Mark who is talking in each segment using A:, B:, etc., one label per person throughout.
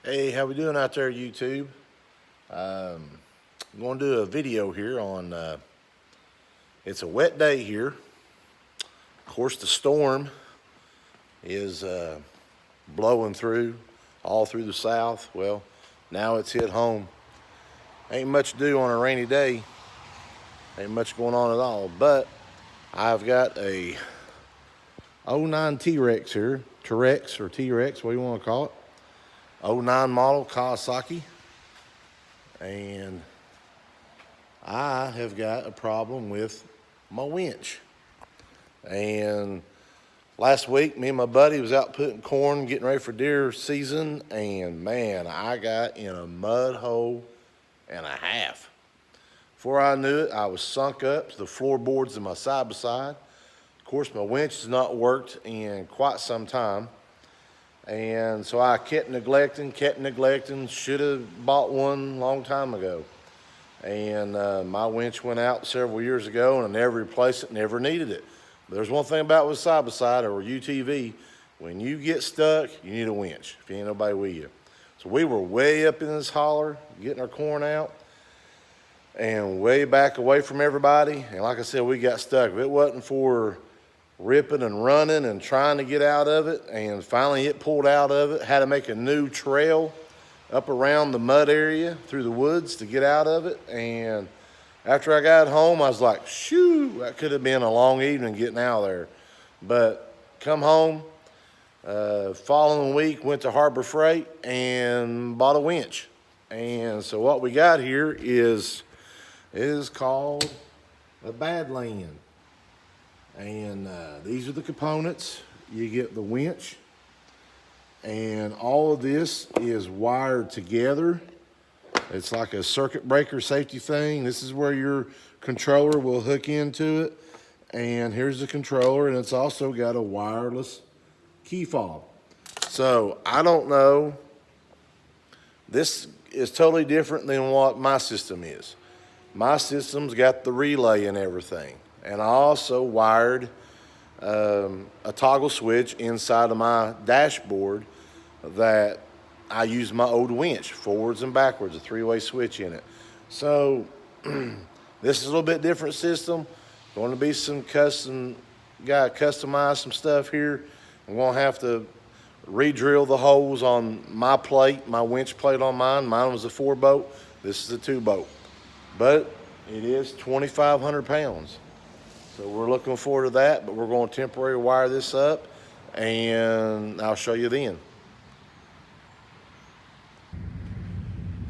A: Hey, how we doing out there, YouTube? I'm going to do a video here on, it's a wet day here. Of course, the storm is blowing through, all through the south. Well, now it's hit home. Ain't much to do on a rainy day. Ain't much going on at all, but I've got a '09 Teryx here, Teryx or T-Rex, what do you want to call it? '09 model Kawasaki, and I have got a problem with my winch. And last week, me and my buddy was out putting corn, getting ready for deer season, and man, I got in a mud hole and a half. Before I knew it, I was sunk up to the floorboards of my side-by-side. Of course, my winch has not worked in quite some time. And so I kept neglecting, should have bought one a long time ago. And my winch went out several years ago and I never replaced it, never needed it. But there's one thing about with side-by-side or UTV, when you get stuck, you need a winch if you ain't nobody with you. So we were way up in this holler, getting our corn out, and way back away from everybody. And like I said, we got stuck. If it wasn't for ripping and running and trying to get out of it, and finally it pulled out of it, had to make a new trail up around the mud area through the woods to get out of it. And after I got home, I was like, shoo, that could have been a long evening getting out of there. But come home, following week, went to Harbor Freight and bought a winch. And so what we got here is called a Badlands. And these are the components. You get the winch, and all of this is wired together. It's like a circuit breaker safety thing. This is where your controller will hook into it, and here's the controller, and it's also got a wireless key fob. So I don't know, this is totally different than what my system is. My system's got the relay and everything. And I also wired a toggle switch inside of my dashboard that I use my old winch, forwards and backwards, a three-way switch in it. So this is a little bit different system. Going to be some customize some stuff here. I'm going to have to re-drill the holes on my plate, my winch plate on mine. Mine was a 4-bolt. This is a 2-bolt. But it is 2,500 pounds. So we're looking forward to that, but we're going to temporarily wire this up, and I'll show you then.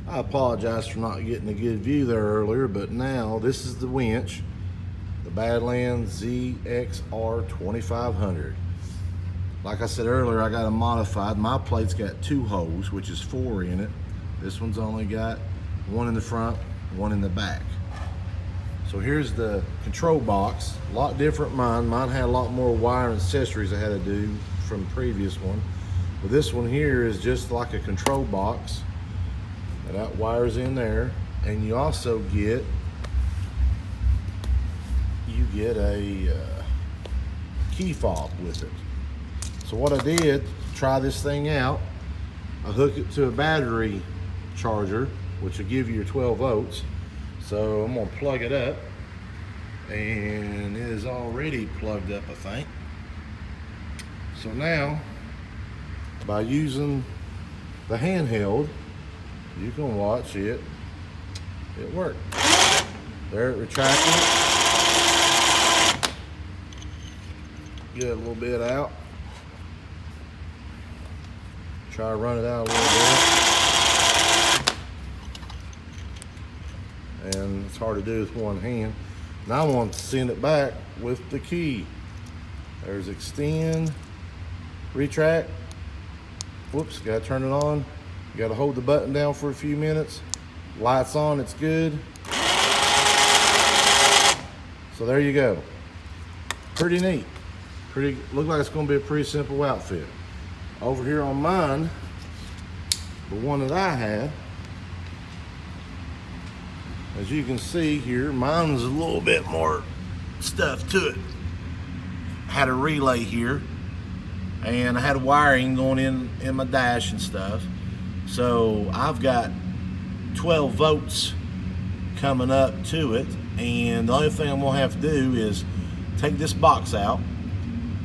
A: I apologize for not getting a good view there earlier, but now this is the winch, the Badlands ZXR 2500. Like I said earlier, I got it modified. My plate's got 2 holes, which is 4 in it. This one's only got 1 in the front, 1 in the back. So here's the control box, a lot different mine. Mine had a lot more wire and accessories I had to do from the previous one. But this one here is just like a control box. And that wires in there. And you also get, a key fob with it. So what I did, to try this thing out, I hook it to a battery charger, which will give you your 12 volts. So I'm gonna plug it up, and it is already plugged up, I think. So now, by using the handheld, you can watch it work. There, it retracted. Get a little bit out. Try to run it out a little bit. And it's hard to do with one hand. Now I want to send it back with the key. There's extend, retract. Whoops, gotta turn it on. You gotta hold the button down for a few minutes. Lights on, it's good. So there you go. Pretty neat. Look like it's gonna be a pretty simple outfit. Over here on mine, the one that I had, as you can see here, mine was a little bit more stuff to it. Had a relay here, and I had wiring going in my dash and stuff. So I've got 12 volts coming up to it, and the only thing I'm gonna have to do is take this box out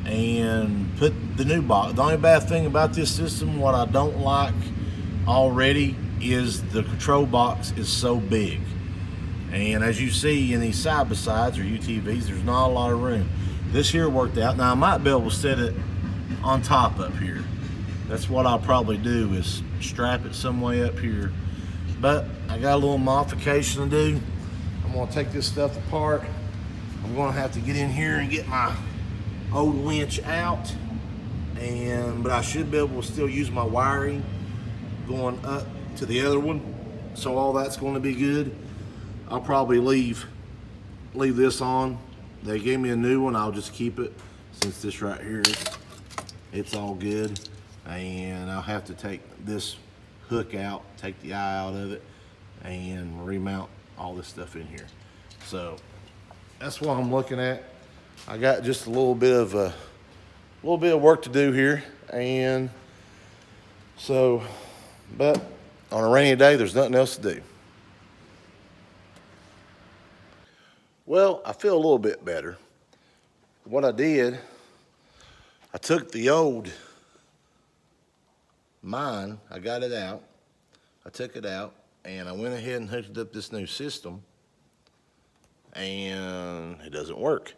A: and put the new box. The only bad thing about this system, what I don't like already, is the control box is so big. And as you see in these side-by-sides or UTVs, there's not a lot of room. This here worked out. Now I might be able to set it on top up here. That's what I'll probably do, is strap it some way up here. But I got a little modification to do. I'm gonna take this stuff apart. I'm gonna have to get in here and get my old winch out, but I should be able to still use my wiring going up to the other one, so all that's going to be good. I'll probably leave this on. They gave me a new one. I'll just keep it, since this right here, it's all good. And I'll have to take this hook out, take the eye out of it, and remount all this stuff in here. So that's what I'm looking at. I got just a little bit of work to do here, and so, but on a rainy day, there's nothing else to do. Well, I feel a little bit better. What I did, I took the old mine, I got it out, I took it out, and I went ahead and hooked up this new system, and it doesn't work.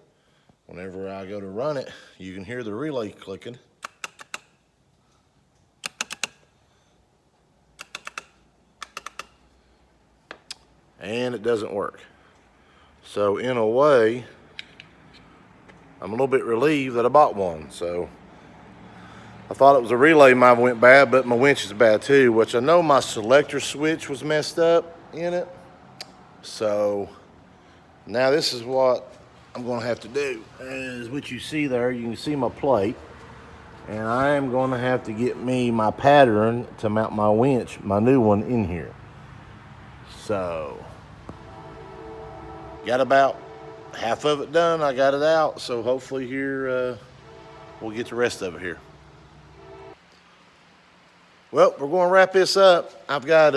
A: Whenever I go to run it, you can hear the relay clicking. And it doesn't work. So in a way, I'm a little bit relieved that I bought one. So I thought it was a relay mine went bad, but my winch is bad too, which I know my selector switch was messed up in it. So now this is what I'm gonna have to do. Is what you see there, you can see my plate. And I am gonna have to get me my pattern to mount my winch, my new one, in here. So, got about half of it done, I got it out. So hopefully here, we'll get the rest of it here. Well, we're gonna wrap this up. I've got,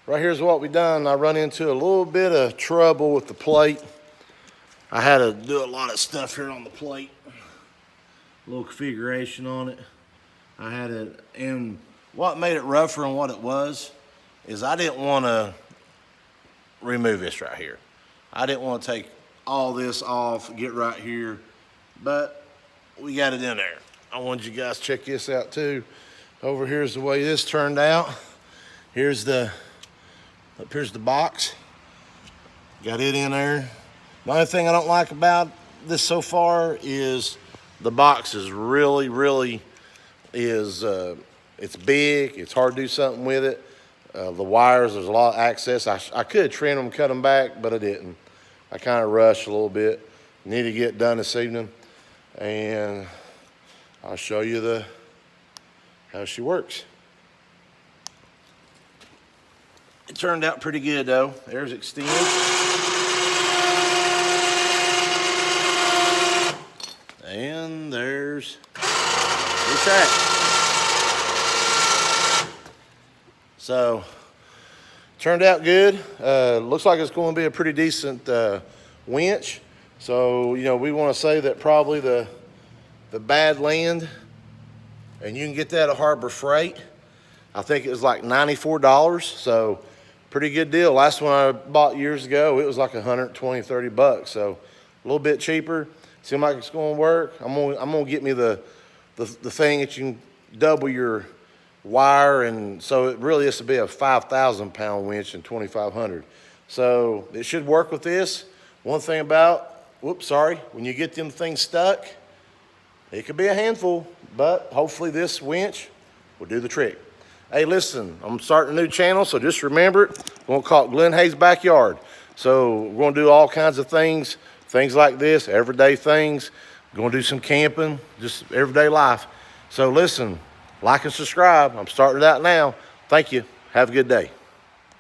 A: right here's what we done. I run into a little bit of trouble with the plate. I had to do a lot of stuff here on the plate, a little configuration on it. And what made it rougher than what it was is I didn't want to remove this right here. I didn't want to take all this off, get right here, but we got it in there. I wanted you guys to check this out too. Over here's the way this turned out. Here's the box. Got it in there. The only thing I don't like about this so far is the box is really it's big. It's hard to do something with it. The wires, there's a lot of access. I could trim them, cut them back, but I didn't. I kind of rushed a little bit. Need to get done this evening, and I'll show you how she works. It turned out pretty good though. There's extend. And there's retract. So, turned out good. Looks like it's going to be a pretty decent winch. So, you know, we want to say that probably the Badlands, and you can get that at Harbor Freight. I think it was like $94. So, pretty good deal. Last one I bought years ago, it was like 120, 30 bucks. So, a little bit cheaper. Seems like it's going to work. I'm gonna get me the thing that you can double your wire, and so it really is to be a 5,000 pound winch and 2,500. So it should work with this. One thing about, when you get them things stuck, it could be a handful, but hopefully this winch will do the trick. Hey, listen, I'm starting a new channel, so just remember it. We're gonna call it Glenn Hayes Backyard. So we're gonna do all kinds of things like this, everyday things. We're gonna do some camping, just everyday life. So listen, like and subscribe. I'm starting it out now. Thank you. Have a good day.